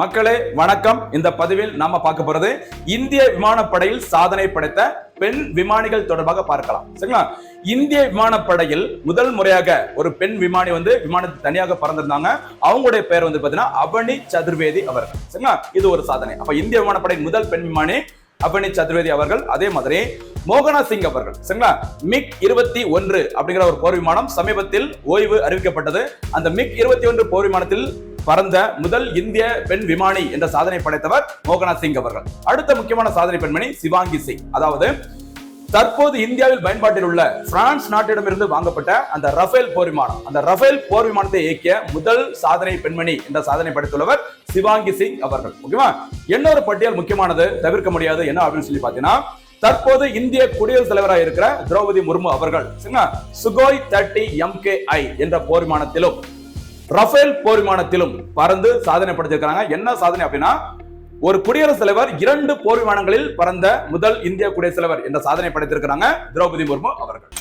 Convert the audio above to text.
மக்களே வணக்கம். இந்த பதிவில் நாம பார்க்க போறது இந்திய விமானப்படையில் சாதனை படைத்த பெண் விமானிகள் தொடர்பாக பார்க்கலாம். சரிங்களா? இந்திய விமானப்படையில் முதல் முறையாக ஒரு பெண் விமானி விமானத்தை தனியாக பறந்திருந்தாங்க. அவங்களுடைய பெயர் பாத்தீங்கன்னா அவனி சதுர்வேதி அவர்கள். சரிங்களா? இது ஒரு சாதனை. அப்ப இந்திய விமானப்படையின் முதல் பெண் விமானி அவனி சதுர்வேதி அவர்கள். அதே மாதிரி மோகனா சிங் அவர்கள். சரிங்களா? மிக் 21 அப்படிங்கிற ஒரு போர் விமானம் சமீபத்தில் ஓய்வு அறிவிக்கப்பட்டது. அந்த மிக் 21 போர் விமானத்தில் பறந்த முதல் இந்திய பெண் விமானி என்ற சாதனை படைத்தவர் மோகனா சிங் அவர்கள். அடுத்த முக்கியமான சாதனை பெண்மணி சிவாங்கி சிங். அதாவது தற்போது இந்தியாவில் பயன்பாட்டில் உள்ள பிரான்ஸ் நாட்டிடமிருந்து வாங்கப்பட்ட அந்த ரஃபேல் போர் விமானம், அந்த ரஃபேல் போர் விமானத்தை இயக்கிய முதல் சாதனை பெண்மணி என்ற சாதனை படைத்துள்ளவர் சிவாங்கி சிங் அவர்கள். ஓகேவா? இன்னொரு பட்டியல் முக்கியமானது, தவிர்க்க முடியாது. என்ன அப்படின்னு சொல்லி பாத்தீங்கன்னா, தற்போது இந்திய குடியரசுத் தலைவராக இருக்கிற திரௌபதி முர்மு அவர்கள் சுகோய் 30 MKI என்ற போர் விமானத்திலும் ரஃபேல் போர் விமானத்திலும் பறந்து சாதனை படைத்திருக்கிறாங்க. என்ன சாதனை அப்படின்னா, ஒரு குடியரசுத் தலைவர் 2 போர் விமானங்களில் பறந்த முதல் இந்திய குடியரசுத் தலைவர் என்ற சாதனை படைத்திருக்கிறாங்க திரௌபதி முர்மு அவர்கள்.